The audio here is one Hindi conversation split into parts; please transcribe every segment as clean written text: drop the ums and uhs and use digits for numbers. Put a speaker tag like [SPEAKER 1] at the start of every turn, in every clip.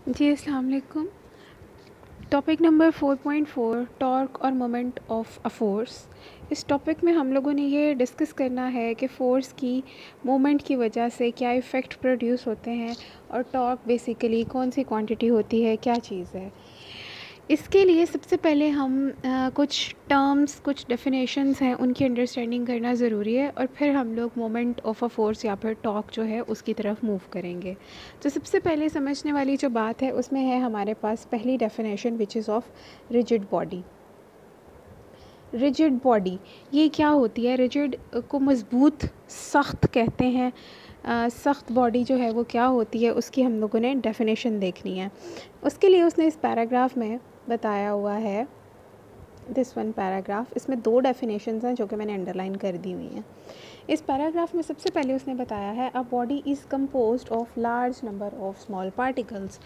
[SPEAKER 1] जी अस्सलाम वालेकुम। टॉपिक नंबर 4.4 टॉर्क और मोमेंट ऑफ अ फोर्स। इस टॉपिक में हम लोगों ने ये डिस्कस करना है कि फ़ोर्स की मोमेंट की वजह से क्या इफ़ेक्ट प्रोड्यूस होते हैं और टॉर्क बेसिकली कौन सी क्वांटिटी होती है, क्या चीज़ है। इसके लिए सबसे पहले हम कुछ टर्म्स, कुछ डेफिनेशंस हैं, उनकी अंडरस्टैंडिंग करना ज़रूरी है और फिर हम लोग मोमेंट ऑफ अ फोर्स या फिर टॉर्क जो है उसकी तरफ मूव करेंगे। तो सबसे पहले समझने वाली जो बात है उसमें है हमारे पास पहली definition which is of rigid body. Rigid body ये क्या होती है? रिजिड को मज़बूत, सख्त कहते हैं। सख्त बॉडी जो है वो क्या होती है उसकी हम लोगों ने डेफिनेशन देखनी है। उसके लिए उसने इस पैराग्राफ में बताया हुआ है, दिस वन पैराग्राफ। इसमें दो डेफिनेशंस हैं जो कि मैंने अंडरलाइन कर दी हुई हैं। इस पैराग्राफ में सबसे पहले उसने बताया है a body is composed of large number of small particles.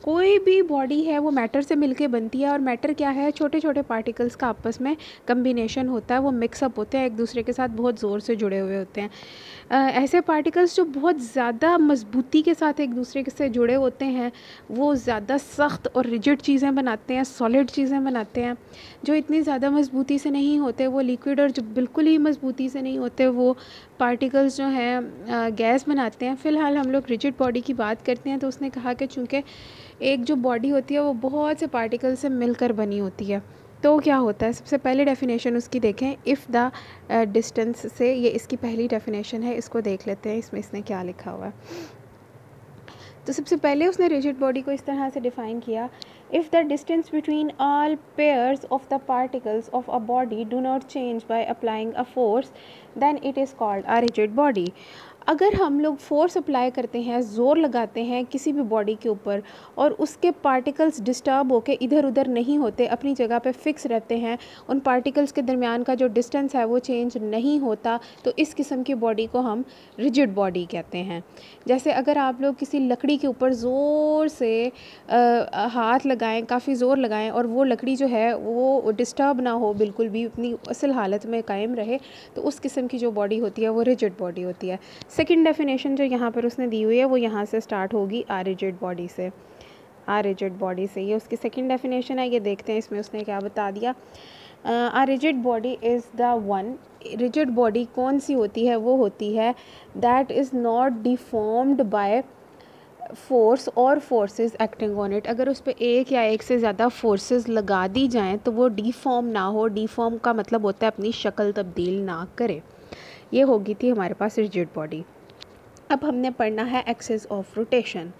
[SPEAKER 1] कोई भी बॉडी है वो मैटर से मिलके बनती है और मैटर क्या है? छोटे छोटे पार्टिकल्स का आपस में कम्बिनेशन होता है, वो मिक्सअप होते हैं, एक दूसरे के साथ बहुत ज़ोर से जुड़े हुए होते हैं। ऐसे पार्टिकल्स जो बहुत ज़्यादा मजबूती के साथ एक दूसरे से जुड़े होते हैं वो ज़्यादा सख्त और रिजिड चीज़ें बनाते हैं, सॉलिड चीज़ें बनाते हैं। जो इतनी ज़्यादा मजबूती से नहीं होते वो लिक्विड, और जो बिल्कुल ही मजबूती से नहीं होते वो पार्टिकल्स जो हैं गैस बनाते हैं। फ़िलहाल हम लोग रिजिड बॉडी की बात करते हैं। तो उसने कहा कि चूँकि एक जो बॉडी होती है वो बहुत से पार्टिकल से मिलकर बनी होती है, तो क्या होता है? सबसे पहले डेफिनेशन उसकी देखें, इफ़ द डिस्टेंस से, ये इसकी पहली डेफिनेशन है, इसको देख लेते हैं इसमें इसने क्या लिखा हुआ है। तो सबसे पहले उसने रिजिड बॉडी को इस तरह से डिफ़ाइन किया, if the distance between all pairs of the particles of a body do not change by applying a force then it is called a rigid body. अगर हम लोग फोर्स अप्लाई करते हैं, ज़ोर लगाते हैं किसी भी बॉडी के ऊपर और उसके पार्टिकल्स डिस्टर्ब होकर इधर उधर नहीं होते, अपनी जगह पे फिक्स रहते हैं, उन पार्टिकल्स के दरमियान का जो डिस्टेंस है वो चेंज नहीं होता, तो इस किस्म की बॉडी को हम रिजिड बॉडी कहते हैं। जैसे अगर आप लोग किसी लकड़ी के ऊपर ज़ोर से हाथ लगाएं, काफ़ी ज़ोर लगाएं और वो लकड़ी जो है वो डिस्टर्ब ना हो, बिल्कुल भी अपनी असल हालत में कायम रहे, तो उस किस्म की जो बॉडी होती है वो रिजिड बॉडी होती है। सेकंड डेफिनेशन जो यहाँ पर उसने दी हुई है वो यहाँ से स्टार्ट होगी, आ रिजिड बॉडी से। आ रिजिड बॉडी से, ये उसकी सेकंड डेफिनेशन है। ये देखते हैं इसमें उसने क्या बता दिया। A rigid body is the one, rigid body कौन सी होती है? वो होती है that is not deformed by force or forces acting on it. अगर उस पर एक या एक से ज़्यादा फोर्सेस लगा दी जाएं तो वो डिफॉर्म ना हो। डिफॉर्म का मतलब होता है अपनी शक्ल तब्दील ना करे। ये होगी थी हमारे पास रिजिड बॉडी। अब हमने पढ़ना है एक्सिस ऑफ रोटेशन।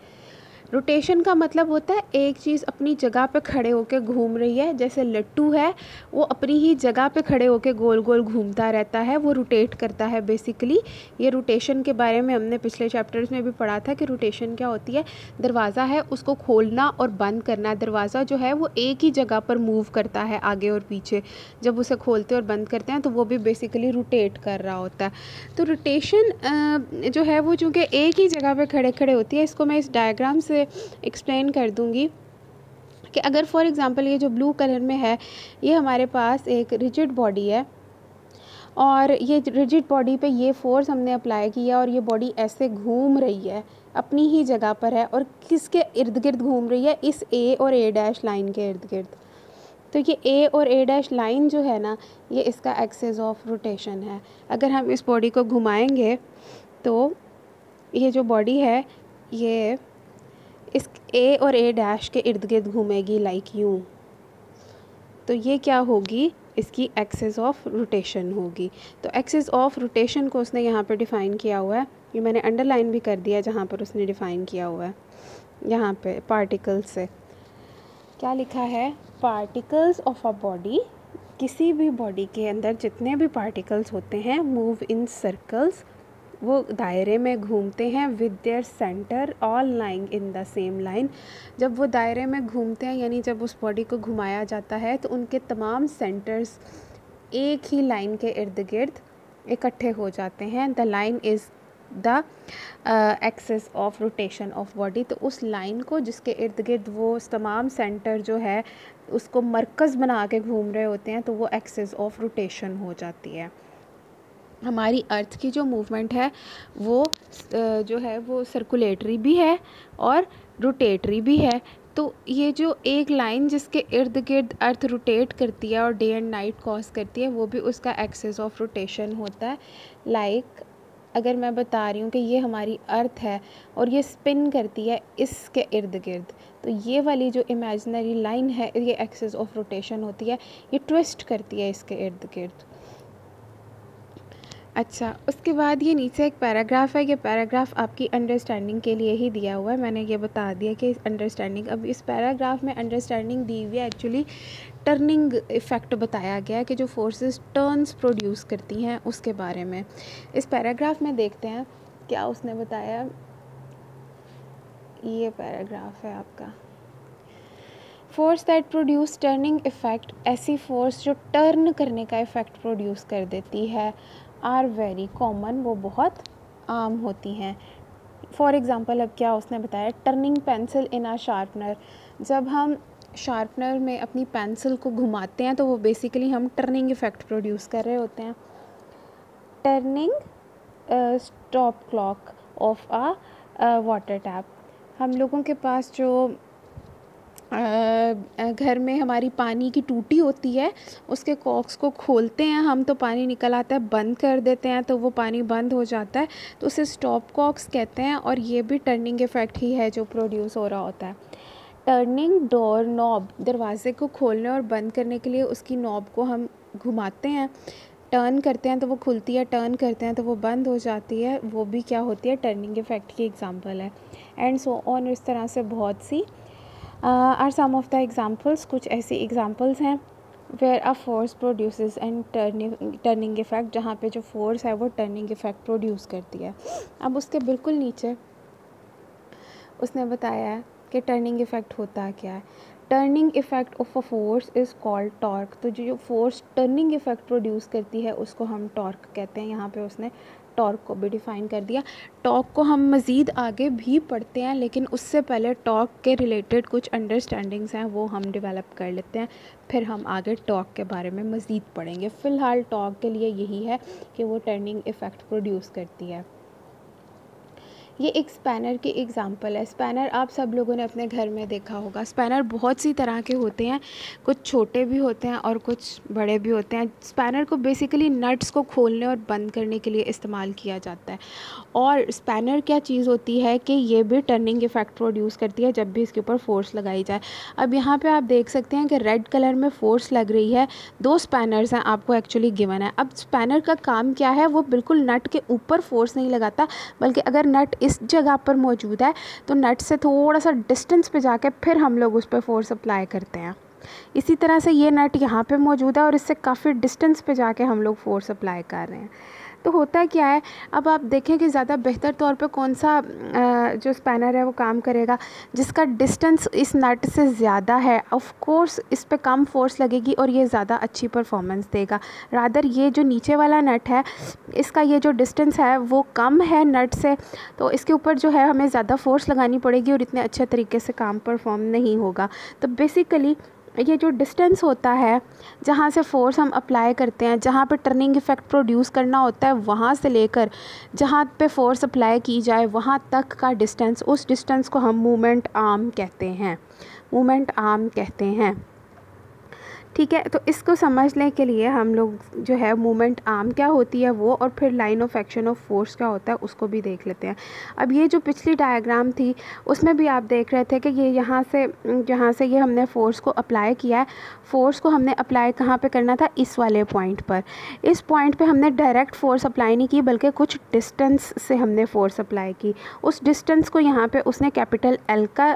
[SPEAKER 1] रोटेशन का मतलब होता है एक चीज़ अपनी जगह पे खड़े होकर घूम रही है। जैसे लट्टू है वो अपनी ही जगह पे खड़े होकर गोल गोल घूमता रहता है, वो रोटेट करता है बेसिकली। ये रोटेशन के बारे में हमने पिछले चैप्टर्स में भी पढ़ा था कि रोटेशन क्या होती है। दरवाज़ा है उसको खोलना और बंद करना। दरवाज़ा जो है वो एक ही जगह पर मूव करता है आगे और पीछे। जब उसे खोलते और बंद करते हैं तो वो भी बेसिकली रोटेट कर रहा होता है। तो रोटेशन जो है वो चूँकि एक ही जगह पे खड़े खड़े होती है, इसको मैं इस डायग्राम से एक्सप्लेन कर दूँगी कि अगर फॉर एग्ज़ाम्पल ये जो ब्लू कलर में है ये हमारे पास एक रिजिड बॉडी है और ये रिजिड बॉडी पे ये फोर्स हमने अप्लाई किया और ये बॉडी ऐसे घूम रही है, अपनी ही जगह पर है और किसके इर्द गिर्द घूम रही है? इस ए और ए डैश लाइन के इर्द गिर्द। तो ये ए और ए डैश लाइन जो है ना, ये इसका एक्सिस ऑफ रोटेशन है। अगर हम इस बॉडी को घुमाएंगे तो ये जो बॉडी है ये इस ए और ए डैश के इर्द गिर्द घूमेगी लाइक यूँ। तो ये क्या होगी? इसकी एक्सिस ऑफ रोटेशन होगी। तो एक्सिस ऑफ रोटेशन को उसने यहाँ पर डिफ़ाइन किया हुआ है। ये मैंने अंडरलाइन भी कर दिया जहाँ पर उसने डिफ़ाइन किया हुआ है। यहाँ पे पार्टिकल्स से क्या लिखा है? पार्टिकल्स ऑफ अ बॉडी, किसी भी बॉडी के अंदर जितने भी पार्टिकल्स होते हैं मूव इन सर्कल्स, वो दायरे में घूमते हैं with their centre all lying in the same line. जब वो दायरे में घूमते हैं यानी जब उस बॉडी को घुमाया जाता है तो उनके तमाम सेंटर्स एक ही लाइन के इर्द गिर्द इकट्ठे हो जाते हैं। The line is the axis of rotation of body. तो उस लाइन को जिसके इर्द गिर्द वो तमाम सेंटर जो है उसको मरकज़ बना के घूम रहे होते हैं तो वो एक्सिस ऑफ रोटेशन हो जाती है। हमारी अर्थ की जो मूवमेंट है वो जो है वो सर्कुलेटरी भी है और रोटेटरी भी है। तो ये जो एक लाइन जिसके इर्द गिर्द अर्थ रोटेट करती है और डे एंड नाइट कॉज करती है, वो भी उसका एक्सिस ऑफ रोटेशन होता है। लाइक अगर मैं बता रही हूँ कि ये हमारी अर्थ है और ये स्पिन करती है इसके इर्द गिर्द, तो ये वाली जो इमेजिनरी लाइन है ये एक्सिस ऑफ रोटेशन होती है, ये ट्विस्ट करती है इसके इर्द गिर्द। अच्छा, उसके बाद ये नीचे एक पैराग्राफ है, ये पैराग्राफ आपकी अंडरस्टैंडिंग के लिए ही दिया हुआ है, मैंने ये बता दिया कि अंडरस्टैंडिंग, अब इस पैराग्राफ में अंडरस्टैंडिंग दी हुई है एक्चुअली टर्निंग इफ़ेक्ट बताया गया है कि जो फोर्सेस टर्न्स प्रोड्यूस करती हैं उसके बारे में। इस पैराग्राफ में देखते हैं क्या उसने बताया। ये पैराग्राफ है आपका, force that produce turning effect, ऐसी फोर्स जो टर्न करने का इफ़ेक्ट प्रोड्यूस कर देती है, आर वेरी कॉमन, वो बहुत आम होती हैं। फॉर एग्ज़ाम्पल अब क्या उसने बताया, turning pencil in a sharpener, जब हम शार्पनर में अपनी पेंसिल को घुमाते हैं तो वो बेसिकली हम टर्निंग इफ़ेक्ट प्रोड्यूस कर रहे होते हैं। Turning stop clock of a water tap, हम लोगों के पास जो घर में हमारी पानी की टूटी होती है उसके कॉक्स को खोलते हैं हम तो पानी निकल आता है, बंद कर देते हैं तो वो पानी बंद हो जाता है, तो उसे स्टॉप कॉक्स कहते हैं और ये भी टर्निंग इफ़ेक्ट ही है जो प्रोड्यूस हो रहा होता है। टर्निंग डोर नॉब, दरवाज़े को खोलने और बंद करने के लिए उसकी नॉब को हम घुमाते हैं, टर्न करते हैं तो वो खुलती है, टर्न करते हैं तो वो बंद हो जाती है, वो भी क्या होती है, टर्निंग इफ़ेक्ट की एग्जांपल है। एंड सो ऑन, इस तरह से बहुत सी are some of the examples, कुछ ऐसी एग्जांपल्स हैं where a force produces and turning effect, जहाँ पे जो फोर्स है वो टर्निंग इफ़ेक्ट प्रोड्यूस करती है। अब उसके बिल्कुल नीचे उसने बताया है कि टर्निंग इफ़ेक्ट होता क्या है। Turning effect of a force is called torque, तो जो फोर्स टर्निंग इफ़ेक्ट प्रोड्यूस करती है उसको हम टॉर्क कहते हैं। यहाँ पे उसने टॉर्क को भी डिफ़ाइन कर दिया। टॉर्क को हम मज़ीद आगे भी पढ़ते हैं, लेकिन उससे पहले टॉर्क के रिलेटेड कुछ अंडरस्टैंडिंग्स हैं वो हम डेवलप कर लेते हैं, फिर हम आगे टॉर्क के बारे में मज़ीद पढ़ेंगे। फ़िलहाल टॉर्क के लिए यही है कि वो टर्निंग इफ़ेक्ट प्रोड्यूस करती है। ये एक स्पैनर की एग्ज़ाम्पल है। स्पैनर आप सब लोगों ने अपने घर में देखा होगा। स्पैनर बहुत सी तरह के होते हैं, कुछ छोटे भी होते हैं और कुछ बड़े भी होते हैं। स्पैनर को बेसिकली नट्स को खोलने और बंद करने के लिए इस्तेमाल किया जाता है। और स्पैनर क्या चीज़ होती है कि ये भी टर्निंग इफ़ेक्ट प्रोड्यूस करती है जब भी इसके ऊपर फोर्स लगाई जाए। अब यहाँ पे आप देख सकते हैं कि रेड कलर में फोर्स लग रही है, 2 स्पैनर्स हैं आपको एक्चुअली गिवन है। अब स्पैनर का काम क्या है, वो बिल्कुल नट के ऊपर फोर्स नहीं लगाता, बल्कि अगर नट इस जगह पर मौजूद है तो नट से थोड़ा सा डिस्टेंस पे जाके फिर हम लोग उस पर फोर्स अप्लाई करते हैं। इसी तरह से ये नट यहाँ पे मौजूद है और इससे काफ़ी डिस्टेंस पे जाके हम लोग फोर्स अप्लाई कर रहे हैं। तो होता क्या है, अब आप देखें कि ज़्यादा बेहतर तौर पे कौन सा जो स्पैनर है वो काम करेगा, जिसका डिस्टेंस इस नट से ज़्यादा है। ऑफ कोर्स इस पे कम फोर्स लगेगी और ये ज़्यादा अच्छी परफॉर्मेंस देगा। रादर ये जो नीचे वाला नट है इसका ये जो डिस्टेंस है वो कम है नट से, तो इसके ऊपर जो है हमें ज़्यादा फोर्स लगानी पड़ेगी और इतने अच्छे तरीके से काम परफॉर्म नहीं होगा। तो बेसिकली ये जो डिस्टेंस होता है जहाँ से फोर्स हम अप्लाई करते हैं, जहाँ पे टर्निंग इफ़ेक्ट प्रोड्यूस करना होता है, वहाँ से लेकर जहाँ पे फोर्स अप्लाई की जाए वहाँ तक का डिस्टेंस, उस डिस्टेंस को हम मोमेंट आर्म कहते हैं। मोमेंट आर्म कहते हैं, ठीक है। तो इसको समझने के लिए हम लोग जो है मोमेंट आर्म क्या होती है वो, और फिर line of action of force क्या होता है उसको भी देख लेते हैं। अब ये जो पिछली डायग्राम थी उसमें भी आप देख रहे थे कि ये यहाँ से ये हमने फ़ोर्स को अप्लाई किया है। फ़ोर्स को हमने अप्लाई कहाँ पे करना था, इस वाले पॉइंट पर। इस पॉइंट पे हमने डायरेक्ट फ़ोर्स अप्लाई नहीं की, बल्कि कुछ डिस्टेंस से हमने फ़ोर्स अप्लाई की। उस डिस्टेंस को यहाँ पे उसने कैपिटल एल का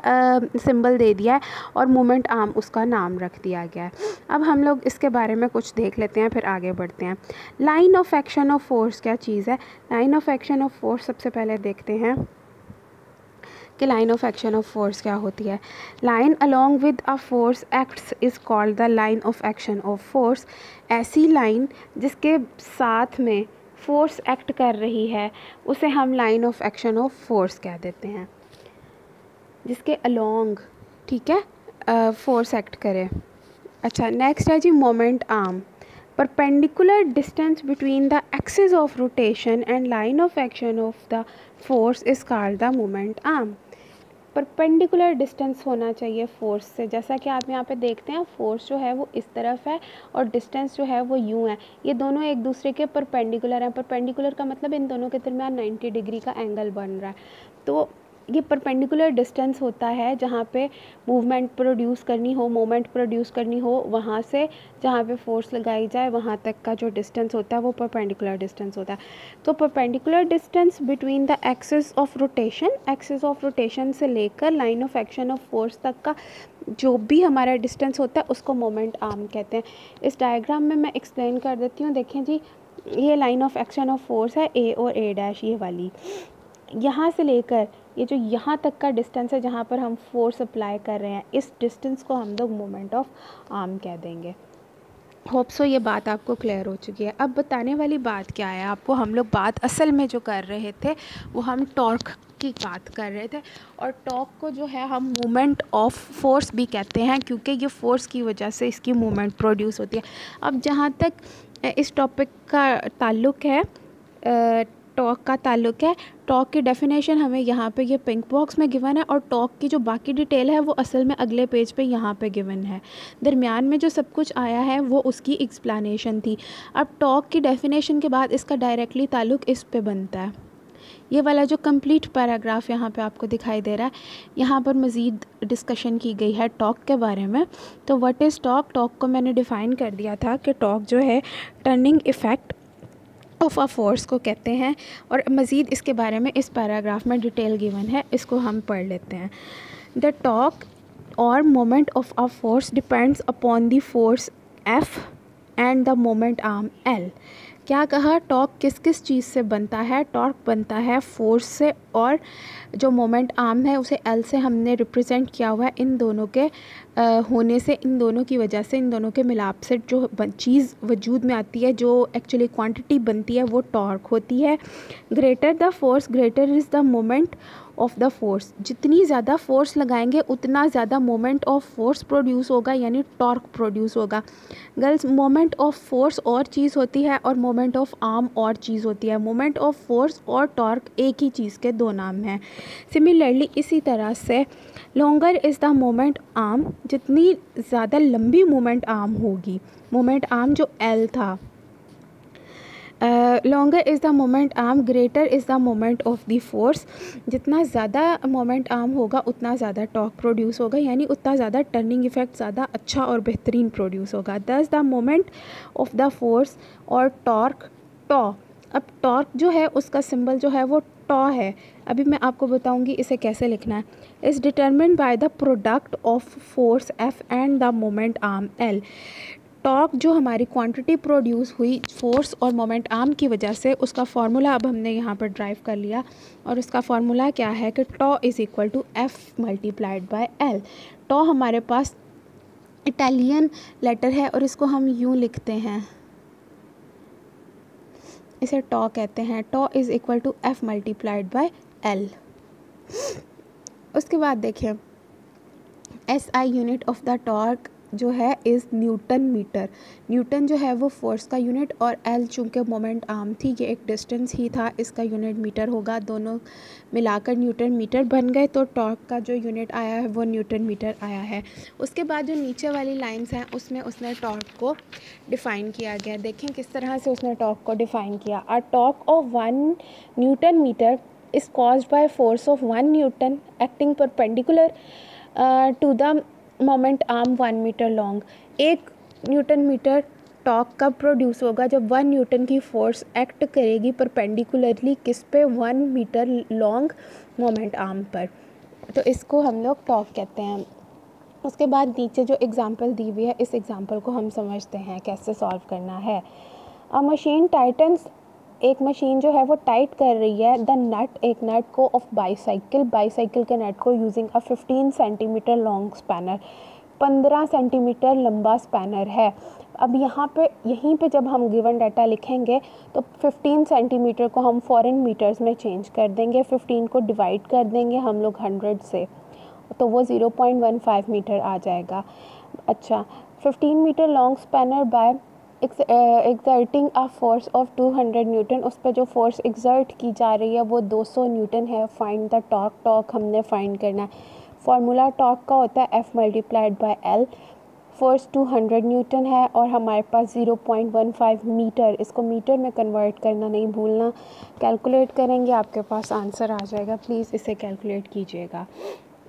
[SPEAKER 1] सिंबल दे दिया है और मोमेंट आर्म उसका नाम रख दिया गया है। अब हम लोग इसके बारे में कुछ देख लेते हैं, फिर आगे बढ़ते हैं। Line of action of force क्या चीज़ है। Line of action of force सबसे पहले देखते हैं कि line of action of force क्या होती है। Line along with a force acts is called the line of action of force. ऐसी लाइन जिसके साथ में फोर्स एक्ट कर रही है उसे हम line of action of force कह देते हैं, जिसके अलोंग, ठीक है, फोर्स एक्ट करे। अच्छा, नेक्स्ट है जी moment arm. Perpendicular distance between the axis of rotation and line of action of the force is called the moment arm. Perpendicular distance होना चाहिए फोर्स से, जैसा कि आप यहाँ पे देखते हैं फोर्स जो है वो इस तरफ है और डिस्टेंस जो है वो यूँ है, ये दोनों एक दूसरे के परपेंडिकुलर हैं। परपेंडिकुलर का मतलब इन दोनों के दरमियान 90 डिग्री का एंगल बन रहा है। तो ये परपेंडिकुलर डिस्टेंस होता है जहाँ पे मूवमेंट प्रोड्यूस करनी हो, मोमेंट प्रोड्यूस करनी हो, वहाँ से जहाँ पे फोर्स लगाई जाए वहाँ तक का जो डिस्टेंस होता है वो परपेंडिकुलर डिस्टेंस होता है। तो perpendicular distance between the axis of rotation, axis of rotation से लेकर line of action of force तक का जो भी हमारा डिस्टेंस होता है उसको मोमेंट आर्म कहते हैं। इस डायग्राम में मैं एक्सप्लेन कर देती हूँ। देखें जी, ये line of action of force है ए और ए डैश, ये वाली, यहाँ से लेकर ये जो यहाँ तक का डिस्टेंस है जहाँ पर हम फोर्स अप्लाई कर रहे हैं, इस डिस्टेंस को हम लोग मोमेंट ऑफ आर्म कह देंगे। होप सो ये बात आपको क्लियर हो चुकी है। अब बताने वाली बात क्या है आपको, हम लोग बात असल में जो कर रहे थे वो हम टॉर्क की बात कर रहे थे, और टॉर्क को जो है हम मोमेंट ऑफ फोर्स भी कहते हैं क्योंकि ये फोर्स की वजह से इसकी मूवमेंट प्रोड्यूस होती है। अब जहाँ तक इस टॉपिक का ताल्लुक़ है, टॉर्क का ताल्लुक़ है, टॉर्क की डेफिनेशन हमें यहाँ पे ये पिंक बॉक्स में गिवन है, और टॉर्क की जो बाकी डिटेल है वो असल में अगले पेज पे यहाँ पे गिवन है। दरमियान में जो सब कुछ आया है वो उसकी एक्सप्लेनेशन थी। अब टॉर्क की डेफिनेशन के बाद इसका डायरेक्टली ताल्लुक़ इस पे बनता है। ये वाला जो कंप्लीट पैराग्राफ यहाँ पे आपको दिखाई दे रहा है, यहाँ पर मज़ीद डिस्कशन की गई है टॉर्क के बारे में। तो व्हाट इज़ टॉर्क? टॉर्क को मैंने डिफ़ाइन कर दिया था कि टॉर्क जो है turning effect of a force को कहते हैं, और मज़ीद इसके बारे में इस पैराग्राफ में डिटेल गिवन है, इसको हम पढ़ लेते हैं। द टॉर्क और moment of a force depends upon the force F and the moment arm L। क्या कहा? टॉर्क किस किस चीज़ से बनता है? टॉर्क बनता है फोर्स से, और जो मोमेंट आर्म है उसे L से हमने रिप्रेजेंट किया हुआ है। इन दोनों के होने से, इन दोनों की वजह से, इन दोनों के मिलाप से जो चीज़ वजूद में आती है, जो एक्चुअली क्वांटिटी बनती है, वो टॉर्क होती है। Greater the force greater is the moment of the force. जितनी ज़्यादा फोर्स लगाएंगे उतना ज़्यादा मोमेंट ऑफ फोर्स प्रोड्यूस होगा, यानी टॉर्क प्रोड्यूस होगा। गर्ल्स, मोमेंट ऑफ फोर्स और चीज़ होती है और मोमेंट ऑफ आर्म और चीज़ होती है। मोमेंट ऑफ फोर्स और टॉर्क एक ही चीज़ के दो नाम हैं। सिमिलरली इसी तरह से longer is the moment arm, जितनी ज़्यादा लंबी मोमेंट आर्म होगी, मोमेंट आर्म जो L था, longer is the moment arm greater is the moment of the force. जितना ज़्यादा मोमेंट आर्म होगा उतना ज़्यादा टॉर्क प्रोड्यूस होगा, यानी उतना ज़्यादा टर्निंग इफेक्ट ज़्यादा अच्छा और बेहतरीन प्रोड्यूस होगा। दस the moment of the force और टॉर्क टॉ। अब टॉर्क जो है उसका सिंबल जो है वो टॉ है। अभी मैं आपको बताऊंगी इसे कैसे लिखना है। Is determined by the product of force F and the moment arm L। Torque जो हमारी क्वांटिटी प्रोड्यूस हुई फोर्स और मोमेंट आर्म की वजह से, उसका फार्मूला अब हमने यहाँ पर ड्राइव कर लिया, और उसका फार्मूला क्या है कि tau is equal to F multiplied by L। Tau हमारे पास इटालियन लेटर है और इसको हम यूँ लिखते हैं, इसे टॉ कहते हैं। Tau is equal to F multiplied by L। उसके बाद देखिए, SI unit of the torque जो है इज़ न्यूटन मीटर। न्यूटन जो है वो फोर्स का यूनिट, और L चूँकि मोमेंट आर्म थी, ये एक डिस्टेंस ही था, इसका यूनिट मीटर होगा। दोनों मिलाकर न्यूटन मीटर बन गए, तो टॉर्क का जो यूनिट आया है वो न्यूटन मीटर आया है। उसके बाद जो नीचे वाली लाइंस हैं उसमें उसने टॉर्क को डिफ़ाइन किया गया। देखें किस तरह से उसने टॉर्क को डिफ़ाइन किया। A torque of 1 newton metre is caused by force of 1 newton acting perpendicular to the moment arm 1 metre long. 1 newton metre torque कब प्रोड्यूस होगा? जब 1 न्यूटन की फोर्स एक्ट करेगी परपेंडिकुलरली किस पे? 1 मीटर लॉन्ग मोमेंट आर्म पर। तो इसको हम लोग टॉर्क कहते हैं। उसके बाद नीचे जो एग्जांपल दी हुई है, इस एग्जांपल को हम समझते हैं कैसे सॉल्व करना है। अ मशीन टाइटन्स, एक मशीन जो है वो टाइट कर रही है द नट, एक नट को ऑफ बाईसाइकिल, बाईसाइकिल के नट को using a 15 centimetre long spanner, 15 centimetre लंबा स्पैनर है। अब यहाँ पे यहीं पे जब हम गिवन डाटा लिखेंगे तो 15 सेंटीमीटर को हम फॉरेन मीटर्स में चेंज कर देंगे, 15 को डिवाइड कर देंगे हम लोग 100 से, तो वो 0.15 मीटर आ जाएगा। अच्छा, 15 metre long spanner by exerting a force of 200 newton, उस पर जो फोर्स एक्सर्ट की जा रही है वो 200 न्यूटन है। फाइंड द टॉर्क, टॉर्क हमने फाइंड करना है। फार्मूला टॉर्क का होता है F multiplied by L। Force 200 Newton है और हमारे पास 0.15 मीटर, इसको मीटर में कन्वर्ट करना नहीं भूलना। कैलकुलेट करेंगे आपके पास आंसर आ जाएगा, प्लीज़ इसे कैलकुलेट कीजिएगा।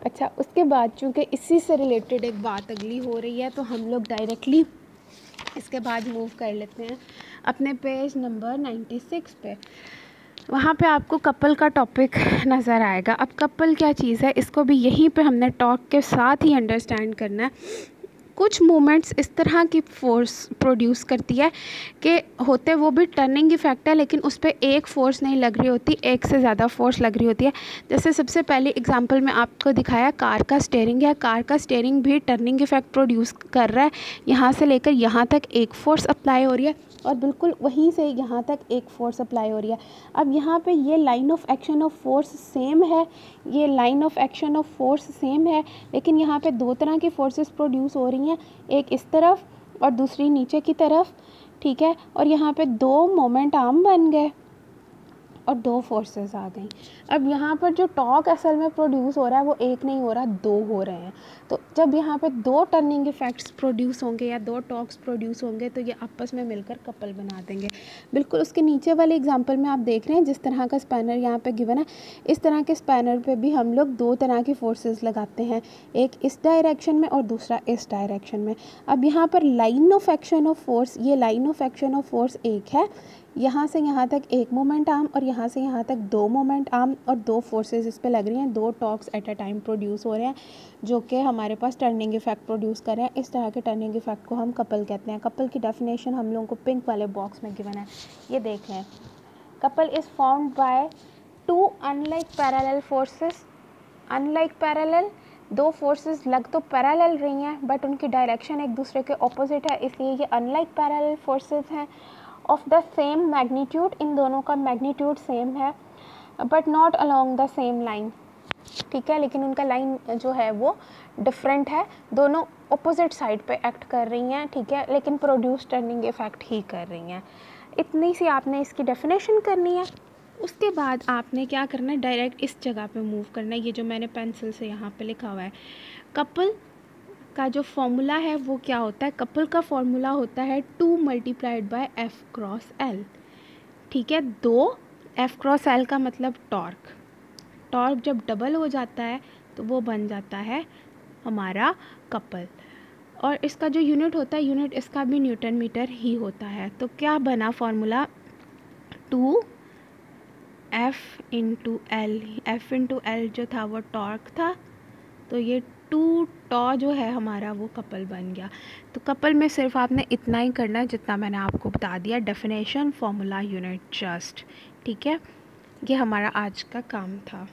[SPEAKER 1] अच्छा, उसके बाद चूँकि इसी से रिलेटेड एक बात अगली हो रही है तो हम लोग डायरेक्टली इसके बाद मूव कर लेते हैं अपने पेज नंबर 96 पे। वहाँ पे आपको कपल का टॉपिक नज़र आएगा। अब कपल क्या चीज़ है, इसको भी यहीं पे हमने टॉर्क के साथ ही अंडरस्टैंड करना है। कुछ मूवमेंट्स इस तरह की फोर्स प्रोड्यूस करती है कि होते वो भी टर्निंग इफेक्ट है, लेकिन उस पर एक फ़ोर्स नहीं लग रही होती, एक से ज़्यादा फोर्स लग रही होती है। जैसे सबसे पहले एग्जांपल में आपको दिखाया कार का स्टीयरिंग है। कार का स्टीयरिंग भी टर्निंग इफेक्ट प्रोड्यूस कर रहा है। यहाँ से लेकर यहाँ तक एक फ़ोर्स अप्लाई हो रही है और बिल्कुल वहीं से यहाँ तक एक फ़ोर्स अप्लाई हो रही है। अब यहाँ पे ये line of action of force same है, ये line of action of force same है, लेकिन यहाँ पे दो तरह की फोर्सेस प्रोड्यूस हो रही हैं, एक इस तरफ और दूसरी नीचे की तरफ, ठीक है। और यहाँ पे दो मोमेंट आर्म बन गए और दो फोर्सेस आ गई। अब यहाँ पर जो टॉर्क असल में प्रोड्यूस हो रहा है वो एक नहीं हो रहा, दो हो रहे हैं। तो जब यहाँ पे दो टर्निंग इफेक्ट्स प्रोड्यूस होंगे या दो टॉर्क्स प्रोड्यूस होंगे तो ये आपस में मिलकर कपल बना देंगे। बिल्कुल उसके नीचे वाले एग्जांपल में आप देख रहे हैं जिस तरह का स्पैनर यहाँ पे गिवन है, इस तरह के स्पैनर पे भी हम लोग दो तरह की फोर्सेस लगाते हैं, एक इस डायरेक्शन में और दूसरा इस डायरेक्शन में। अब यहाँ पर line of action of force, ये line of action of force एक है, यहाँ से यहाँ तक एक मोमेंट आर्म और यहाँ से यहाँ तक दो मोमेंट आर्म और दो फोर्सेस इस पे लग रही हैं, दो torques at a time produce हो रहे हैं जो कि हमारे पास टर्निंग इफेक्ट प्रोड्यूस कर रहे हैं। इस तरह के टर्निंग इफेक्ट को हम कपल कहते हैं। कपल की डेफिनेशन हम लोगों को पिंक वाले बॉक्स में गिवन है, ये देख लें। Couple is formed by two unlike parallel forces. Unlike parallel, दो फोर्सेस लग तो पैरेलल रही हैं बट उनकी डायरेक्शन एक दूसरे के ऑपोजिट है, इसलिए ये अनलाइक पैरेलल फोर्सेस हैं। ऑफ द सेम मैग्नीट्यूड, इन दोनों का मैग्नीट्यूड सेम है, but not along the same line, ठीक है, लेकिन उनका लाइन जो है वो डिफरेंट है, दोनों ऑपोजिट साइड पे एक्ट कर रही हैं, ठीक है, लेकिन प्रोड्यूस टर्निंग इफेक्ट ही कर रही हैं। इतनी सी आपने इसकी डेफिनेशन करनी है। उसके बाद आपने क्या करना है, डायरेक्ट इस जगह पे मूव करना है, ये जो मैंने पेंसिल से यहाँ पे लिखा हुआ है। कपल का जो फॉर्मूला है वो क्या होता है, कपल का फॉर्मूला होता है 2 multiplied by F cross L, ठीक है। 2 F क्रॉस L का मतलब टॉर्क, टॉर्क जब डबल हो जाता है तो वो बन जाता है हमारा कपल। और इसका जो यूनिट होता है, यूनिट इसका भी न्यूटन मीटर ही होता है। तो क्या बना formula, 2F into L, F into L जो था वो टॉर्क था, तो ये 2 टॉ जो है हमारा वो कपल बन गया। तो कपल में सिर्फ आपने इतना ही करना है जितना मैंने आपको बता दिया, डेफिनेशन, फॉर्मूला, यूनिट, जस्ट, ठीक है। ये हमारा आज का काम था।